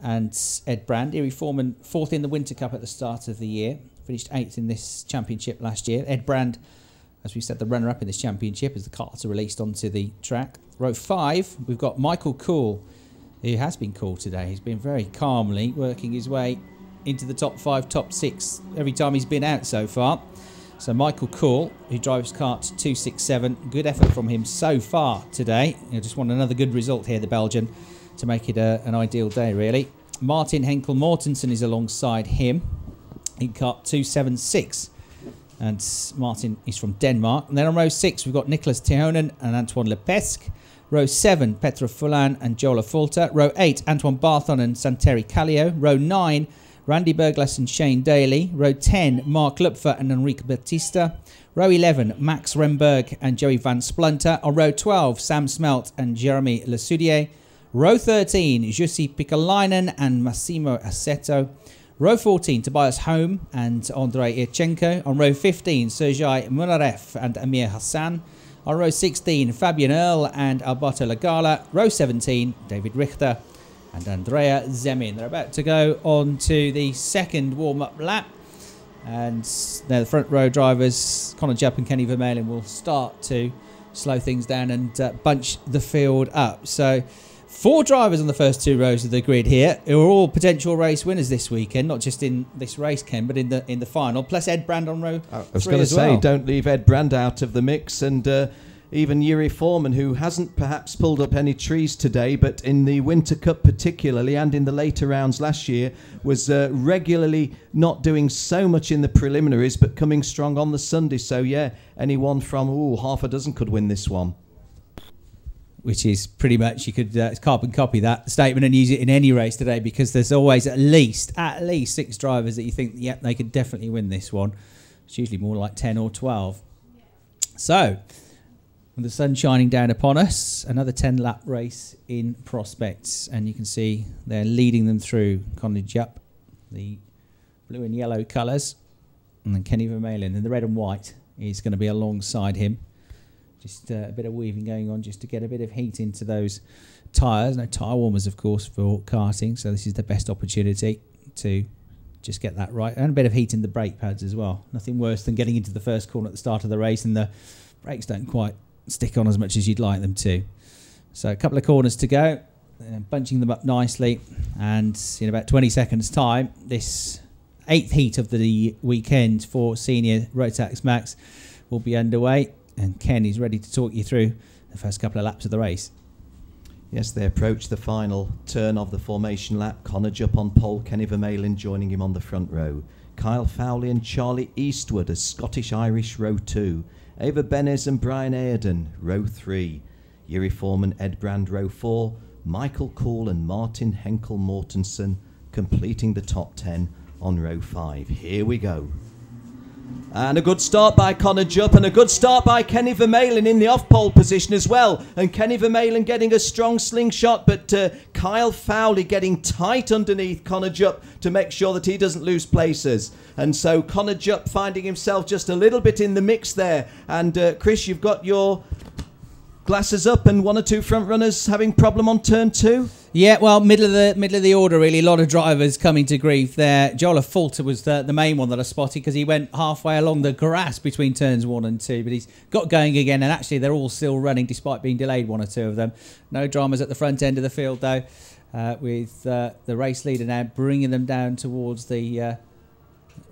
and Ed Brand. Erie Foreman, 4th in the Winter Cup at the start of the year. Finished 8th in this championship last year. Ed Brand, as we said, the runner-up in this championship as the carts are released onto the track. Row 5, we've got Michael Cool, who has been cool today. He's been very calmly working his way into the top 5, top 6 every time he's been out so far. So Michael Cool, who drives kart 267, good effort from him so far today. You just want another good result here, the Belgian, to make it an ideal day, really. Martin Henkel Mortensen is alongside him in kart 276. And Martin is from Denmark. And then on row 6, we've got Nicholas Tehonen and Antoine Lepesque. Row 7, Petra Fulan and Jola Fulter. Row 8, Antoine Barthon and Santeri Kallio. Row 9, Randy Berglas and Shane Daly. Row 10, Mark Lupfer and Enrique Batista. Row 11, Max Remberg and Joey Van Splunter. On row 12, Sam Smelt and Jeremy Lesoudier. Row 13, Jussi Pikalainen and Massimo Assetto. Row 14, Tobias Holm and Andrei Irchenko. On row 15, Sergei Munarev and Amir Hassan. On row 16, Fabian Earl and Alberto Lagala. Row 17, David Richter and Andrea Zemin. They're about to go on to the second warm-up lap. And now the front row drivers, Connor Jupp and Kenny Vermeulen, will start to slow things down and bunch the field up. So 4 drivers on the first 2 rows of the grid here who are all potential race winners this weekend, not just in this race, Ken, but in the final. Plus Ed Brand on row 3 I was going to say, don't leave Ed Brand out of the mix, and even Yuri Foreman, who hasn't perhaps pulled up any trees today, but in the Winter Cup particularly, and in the later rounds last year, was regularly not doing so much in the preliminaries, but coming strong on the Sunday. So yeah, anyone from half a dozen could win this one. Which is pretty much, you could carbon copy that statement and use it in any race today, because there's always at least 6 drivers that you think, yep, they could definitely win this one. It's usually more like 10 or 12. So, with the sun shining down upon us, another 10-lap race in prospects. And you can see they're leading them through Connor Jupp, the blue and yellow colours, and then Kenny Vermeulen in the red and white is going to be alongside him. Just a bit of weaving going on just to get a bit of heat into those tyres. No tyre warmers, of course, for karting. So this is the best opportunity to just get that right. And a bit of heat in the brake pads as well. Nothing worse than getting into the first corner at the start of the race and the brakes don't quite stick on as much as you'd like them to. So a couple of corners to go. Bunching them up nicely. And in about 20 seconds' time, this 8th heat of the weekend for Senior Rotax Max will be underway. And Ken is ready to talk you through the first couple of laps of the race. Yes, they approach the final turn of the formation lap. Connor Jupp on pole, Kenny Vermeulen joining him on the front row. Kyle Fowley and Charlie Eastwood as Scottish-Irish row 2. Ava Benes and Brian Ayrden, row 3. Yuri Foreman, Ed Brand, row 4. Michael Cool and Martin Henkel Mortensen completing the top 10 on row 5. Here we go. And a good start by Connor Jupp and a good start by Kenny Vermeulen in the off-pole position as well. And Kenny Vermeulen getting a strong slingshot, but Kyle Fowley getting tight underneath Connor Jupp to make sure that he doesn't lose places. And so Connor Jupp finding himself just a little bit in the mix there. And Chris, you've got your glasses up and 1 or 2 front runners having problem on turn 2. Yeah, well, middle of the order really. A lot of drivers coming to grief there. Jola Fulter was the main one that I spotted because he went halfway along the grass between turns 1 and 2, but he's got going again, and actually they're all still running despite being delayed, 1 or 2 of them. No dramas at the front end of the field though, with the race leader now bringing them down towards the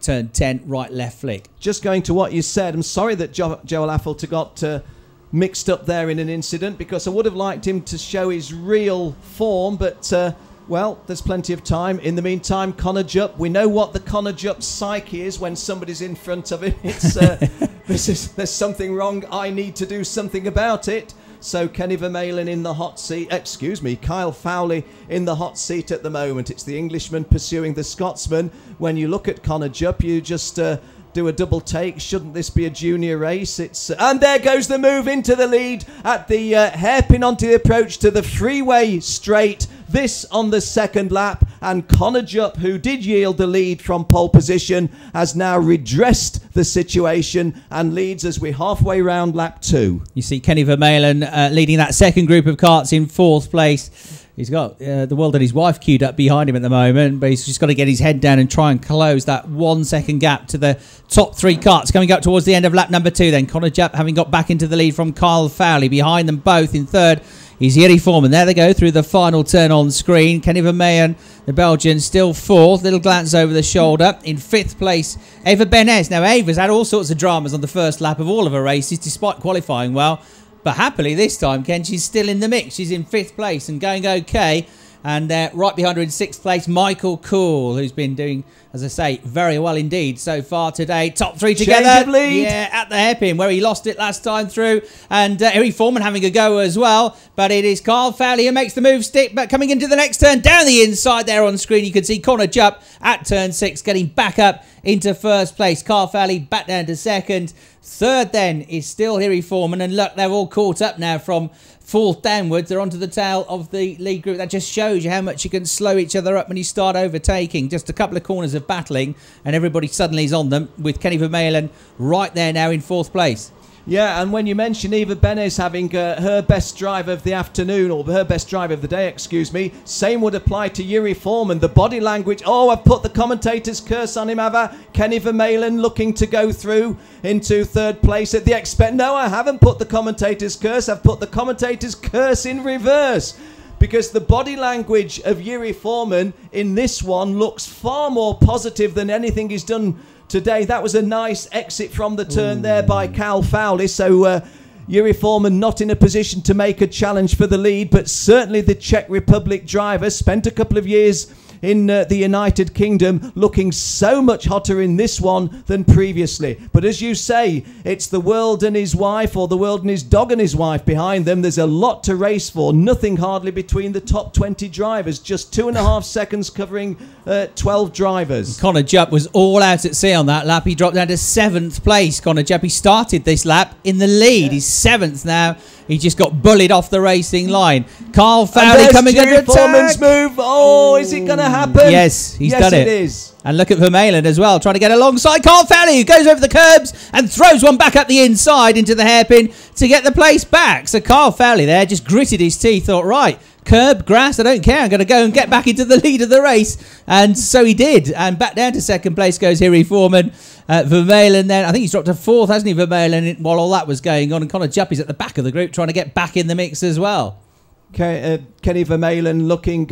turn 10 right left flick. Just going to what you said, I'm sorry that Joel Affelter got mixed up there in an incident, because I would have liked him to show his real form, but well, there's plenty of time. In the meantime, Connor Jupp, we know what the Connor Jupp psyche is when somebody's in front of him. It's there's something wrong, I need to do something about it. So Kenny Vermeulen in the hot seat, excuse me, Kyle Fowley in the hot seat at the moment. It's the Englishman pursuing the Scotsman. When you look at Connor Jupp, you just do a double take. Shouldn't this be a junior race? It's and there goes the move into the lead at the hairpin onto the approach to the freeway straight. This on the second lap, and Connor Jupp, who did yield the lead from pole position, has now redressed the situation and leads as we're halfway round lap 2. You see Kenny Vermeulen leading that second group of karts in 4th place. He's got the world and his wife queued up behind him at the moment, but he's just got to get his head down and try and close that 1 second gap to the top 3 carts. Coming up towards the end of lap number 2 then. Connor Jupp having got back into the lead from Kyle Fowley. Behind them both in third is Yeri Foreman. There they go through the final turn on screen. Kenny Vermeulen, the Belgian, still fourth. Little glance over the shoulder. In 5th place, Eva Benes. Now, Eva's had all sorts of dramas on the first lap of all of her races, despite qualifying well. But happily this time, Ken, she's still in the mix. She's in 5th place and going okay. And right behind her in 6th place, Michael Cool, who's been doing, as I say, very well indeed so far today. Top 3 together. Change of lead. Yeah, at the hairpin, where he lost it last time through. And Yeri Foreman having a go as well. But it is Kyle Fowley who makes the move stick. But coming into the next turn, down the inside there on screen, you can see Connor Jupp at turn 6, getting back up into 1st place. Kyle Fowley back down to 2nd. 3rd then is still Yeri Foreman. And look, they're all caught up now from 4th downwards. They're onto the tail of the lead group. That just shows you how much you can slow each other up when you start overtaking. Just a couple of corners of battling and everybody suddenly is on them, with Kenny Vermeulen right there now in 4th place. Yeah, and when you mention Eva Benes having her best drive of the afternoon, or her best drive of the day, excuse me, same would apply to Yeri Foreman. The body language, I've put the commentator's curse on him, have I? Kenny Vermeulen looking to go through into 3rd place at the expense. No, I haven't put the commentator's curse. I've put the commentator's curse in reverse. Because the body language of Yeri Foreman in this one looks far more positive than anything he's done today. That was a nice exit from the turn there by Kyle Fowley. So Yeri Foreman not in a position to make a challenge for the lead, but certainly the Czech Republic driver spent a couple of years in the United Kingdom, looking so much hotter in this one than previously. But as you say, it's the world and his wife, or the world and his dog and his wife behind them. There's a lot to race for. Nothing hardly between the top 20 drivers. Just 2.5 seconds covering 12 drivers. Connor Jupp was all out at sea on that lap. He dropped down to 7th place. Connor Jupp, he started this lap in the lead. Yeah. He's 7th now. He just got bullied off the racing line. Kyle Fowley coming under attack. Foreman's move. Oh, is it going to happen? Yes, he's done it. Yes, it is. And look at Vermeulen as well, trying to get alongside Kyle Fowley, who goes over the curbs and throws one back up the inside into the hairpin to get the place back. So Kyle Fowley there just gritted his teeth, thought, right, curb, grass, I don't care. I'm going to go and get back into the lead of the race. And so he did. And back down to 2nd place goes Yeri Foreman. Vermeulen then, I think he's dropped to 4th, hasn't he, Vermeulen, while all that was going on. And Connor Jupp is at the back of the group trying to get back in the mix as well. Kenny Vermeulen looking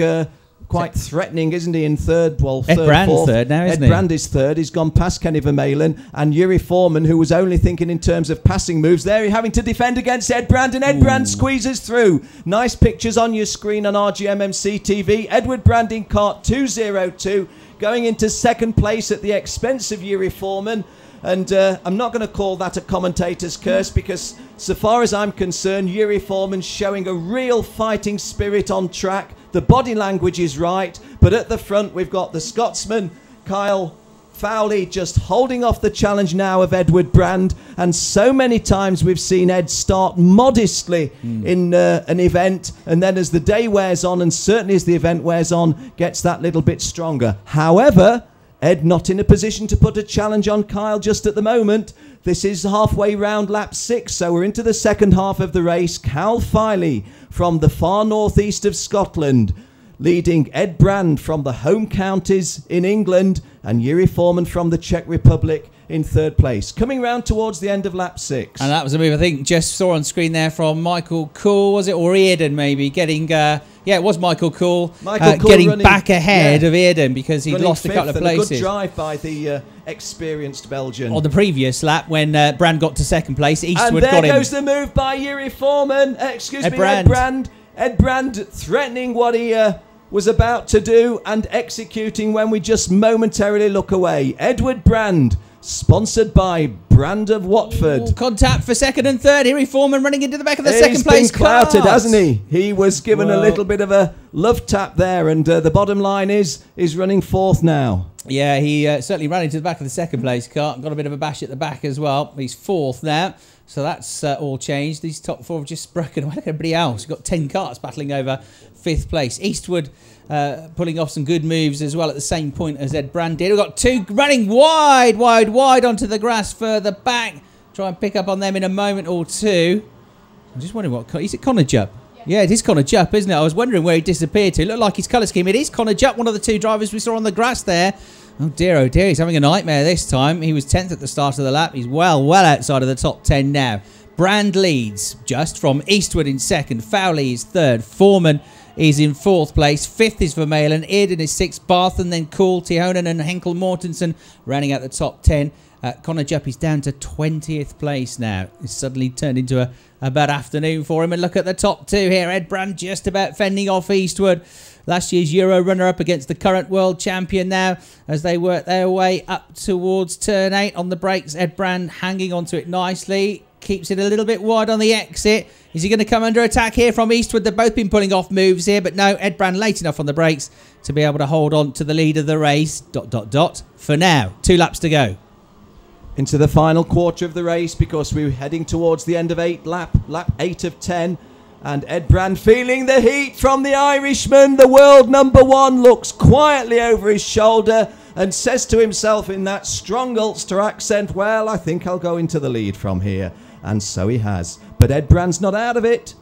quite threatening, isn't he, in 3rd? Well, Ed Brand's 3rd now, isn't he? Ed Brand is 3rd. He's gone past Kenny Vermeulen. And Yeri Foreman, who was only thinking in terms of passing moves, there having to defend against Ed Brand. And Ed Brand squeezes through. Nice pictures on your screen on RGMMC TV. Edward Brand in kart 202, going into 2nd place at the expense of Yeri Foreman. And I'm not going to call that a commentator's curse, because so far as I'm concerned, Yeri Foreman's showing a real fighting spirit on track. The body language is right, but at the front we've got the Scotsman Kyle Fowley just holding off the challenge now of Edward Brand. And so many times we've seen Ed start modestly in an event, and then as the day wears on, and certainly as the event wears on, gets that little bit stronger. However, Ed not in a position to put a challenge on Kyle just at the moment. This is halfway round lap 6, so we're into the 2nd half of the race. Kyle Fowley from the far northeast of Scotland, leading Ed Brand from the home counties in England, and Yeri Foreman from the Czech Republic in 3rd place. Coming round towards the end of lap 6. And that was a move I think Jess saw on screen there from Michael Cool, was it? Or Earden maybe, getting... it was Michael Cool, getting running, back ahead of Earden because he'd lost a couple of places. A good drive by the experienced Belgian. On the previous lap when Brand got to 2nd place, Eastwood got him. And there goes the move by Yeri Foreman. Ed Brand. Ed Brand threatening what he was about to do and executing when we just momentarily look away. Edward Brand, sponsored by Brand of Watford. Contact for 2nd and 3rd. Yeri Foreman running into the back of the 2nd place. He's been clouted, hasn't he? He was given a little bit of a love tap there, and the bottom line is running 4th now. Yeah, he certainly ran into the back of the 2nd place car. Got a bit of a bash at the back as well. He's 4th now. So that's all changed. These top 4 have just broken away. Look at everybody else. We've got 10 carts battling over 5th place. Eastwood pulling off some good moves as well at the same point as Ed Brand did. We've got 2 running wide onto the grass further back. Try and pick up on them in a moment or two. I'm just wondering what... Is it Connor Jupp? Yeah, it is Connor Jupp, isn't it? I was wondering where he disappeared to. It looked like his colour scheme. It is Connor Jupp, one of the two drivers we saw on the grass there. Oh dear, he's having a nightmare this time. He was 10th at the start of the lap. He's well outside of the top 10 now. Brand leads just from Eastwood in second. Fowley is third. Foreman is in fourth place. Fifth is Vermeulen. Earden is sixth. Barth and then Kool, Tihonen and Henkel Mortensen rounding out the top 10. Connor Jupp is down to 20th place now. It's suddenly turned into a bad afternoon for him. And look at the top two here. Ed Brand just about fending off Eastwood. Last year's Euro runner-up against the current world champion now as they work their way up towards turn 8 on the brakes. Ed Brand hanging onto it nicely. Keeps it a little bit wide on the exit. Is he going to come under attack here from Eastwood? They've both been pulling off moves here, but no, Ed Brand late enough on the brakes to be able to hold on to the lead of the race. ... For now. 2 laps to go. Into the final quarter of the race because we're heading towards the end of lap 8 of 10. And Ed Brand feeling the heat from the Irishman. The world number 1 looks quietly over his shoulder and says to himself in that strong Ulster accent, well, I think I'll go into the lead from here. And so he has. But Ed Brand's not out of it.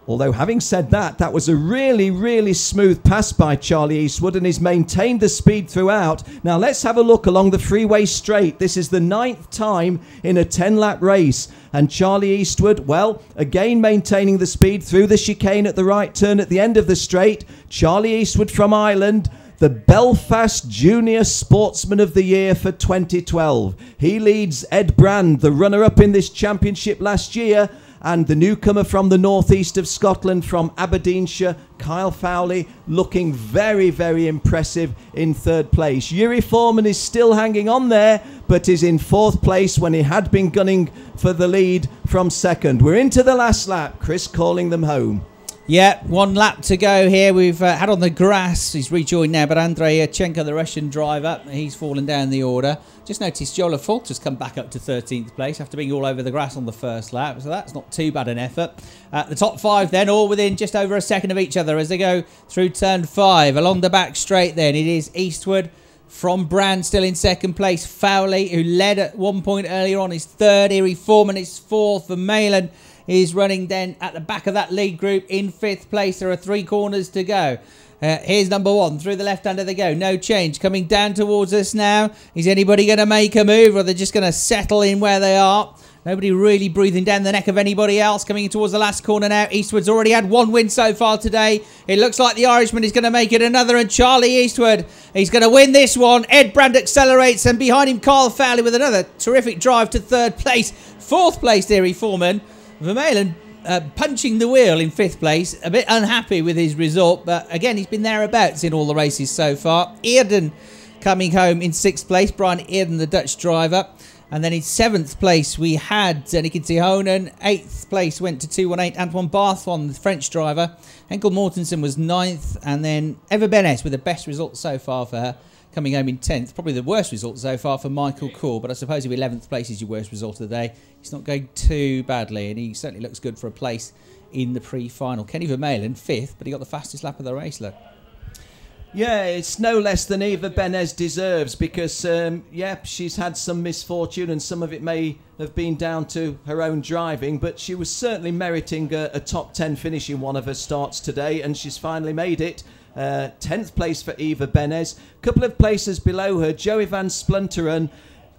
Although, having said that, that was a really, really smooth pass by Charlie Eastwood and he's maintained the speed throughout. Now, let's have a look along the freeway straight. This is the 9th time in a 10-lap race. And Charlie Eastwood, well, again maintaining the speed through the chicane at the right turn at the end of the straight. Charlie Eastwood from Ireland, the Belfast Junior Sportsman of the Year for 2012. He leads Ed Brand, the runner-up in this championship last year, and the newcomer from the northeast of Scotland, from Aberdeenshire, Kyle Fowley, looking very, very impressive in third place. Yuri Foreman is still hanging on there, but is in fourth place when he had been gunning for the lead from second. We're into the last lap. Chris calling them home. Yeah, 1 lap to go here. We've had on the grass. He's rejoined now, but Andrei Yurchenko, the Russian driver, he's fallen down the order. Just noticed Joe Lafault has come back up to 13th place after being all over the grass on the first lap, so that's not too bad an effort. The top 5 then, all within just over a second of each other as they go through turn 5. Along the back straight then, it is Eastwood from Brand still in second place. Fowley, who led at one point earlier on, is third. Erie Foreman is fourth. Vermeulen is running then at the back of that lead group in 5th place. There are 3 corners to go. Here's number 1 through the left hand of the go. No change. Coming down towards us now. Is anybody going to make a move, or they're just going to settle in where they are? Nobody really breathing down the neck of anybody else. Coming towards the last corner now. Eastwood's already had 1 win so far today. It looks like the Irishman is going to make it another, and Charlie Eastwood, he's going to win this one. Ed Brand accelerates, and behind him Kyle Fowley with another terrific drive to 3rd place. 4th place, Erie Foreman. Vermeulen punching the wheel in 5th place, a bit unhappy with his result, but again, he's been thereabouts in all the races so far. Earden coming home in 6th place, Brian Earden, the Dutch driver. And then in 7th place, we had Nicky Tihonen. 8th place went to 218, Antoine Barthon, the French driver. Henkel Mortensen was 9th, and then Eva Benes with the best result so far for her, coming home in 10th. Probably the worst result so far for Michael Kool, but I suppose if 11th place is your worst result of the day, he's not going too badly, and he certainly looks good for a place in the pre-final. Kenny Vermeulen, 5th, but he got the fastest lap of the race, look. Yeah, it's no less than Eva Benes deserves because, she's had some misfortune and some of it may have been down to her own driving, but she was certainly meriting a top 10 finish in one of her starts today, and she's finally made it. 10th place for Eva Benes. A couple of places below her, Joey van Splunteren.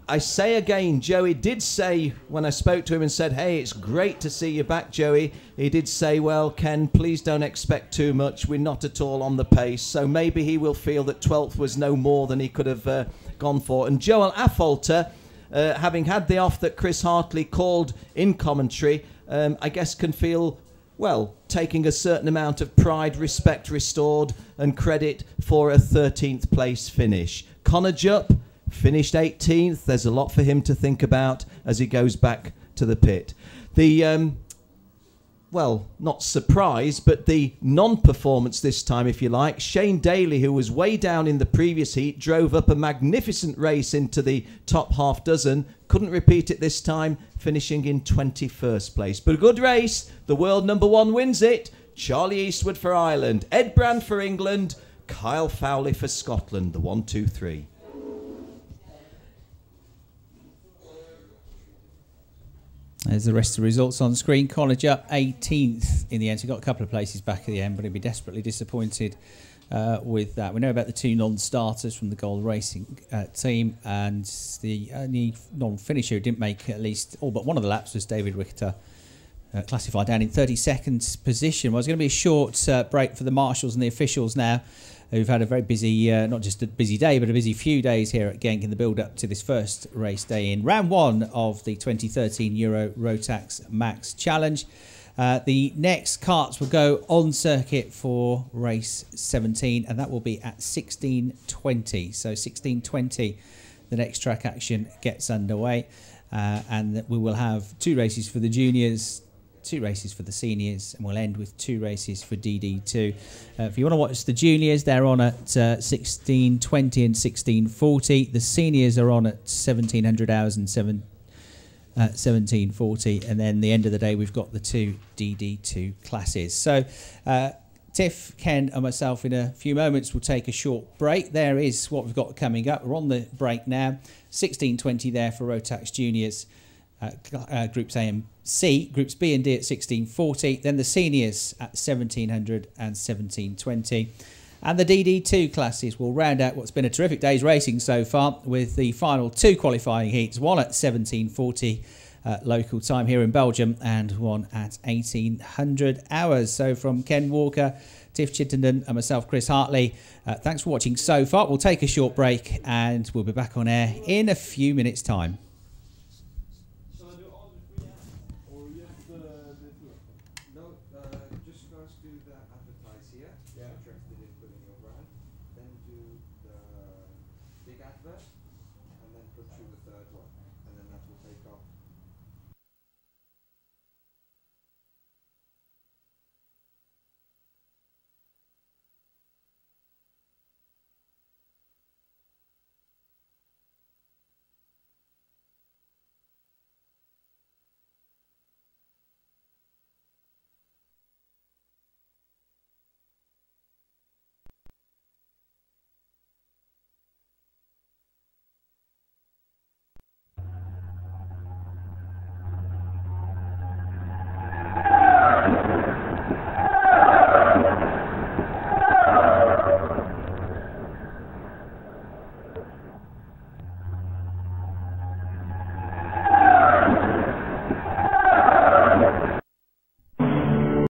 I say again, Joey did say, when I spoke to him and said, hey, it's great to see you back, Joey, he did say, well, Ken, please don't expect too much. We're not at all on the pace. So maybe he will feel that 12th was no more than he could have gone for. And Joel Affolter, having had the off that Chris Hartley called in commentary, I guess can feel, well, taking a certain amount of pride, respect restored, and credit for a 13th place finish. Connor Jupp finished 18th. There's a lot for him to think about as he goes back to the pit. The, not surprise, but the non-performance this time, if you like. Shane Daly, who was way down in the previous heat, drove up a magnificent race into the top half dozen. Couldn't repeat it this time, finishing in 21st place. But a good race. The world number 1 wins it. Charlie Eastwood for Ireland. Ed Brand for England. Kyle Fowley for Scotland. The 1, 2, 3. There's the rest of the results on screen. College up 18th in the end. So got a couple of places back at the end, but he'd be desperately disappointed with that. We know about the two non-starters from the Gold Racing team, and the only non-finisher who didn't make at least all but one of the laps was David Richter, classified down in 32nd position. Well, it's going to be a short break for the marshals and the officials now, who've had a very busy, not just a busy day, but a busy few days here at Genk in the build-up to this first race day in round one of the 2013 Euro Rotax Max Challenge. The next carts will go on circuit for race 17, and that will be at 16:20. So 16:20, the next track action gets underway, and we will have 2 races for the juniors, 2 races for the seniors, and we'll end with 2 races for DD2. If you want to watch the juniors, they're on at 16:20 and 16:40. The seniors are on at 1700 hours and 17:40, and then the end of the day we've got the 2 DD2 classes. So Tiff, Ken and myself in a few moments will take a short break. There is what we've got coming up. We're on the break now. 16:20 there for Rotax juniors, groups A and C, groups B and D at 16:40, then the seniors at 1700 and 17:20, and the DD2 classes will round out what's been a terrific day's racing so far, with the final 2 qualifying heats, one at 17:40 local time here in Belgium and one at 1800 hours. So from Ken Walker, Tiff Chittenden and myself, Chris Hartley, thanks for watching so far. We'll take a short break and we'll be back on air in a few minutes' time. Interested in putting your brand, then do the big advert.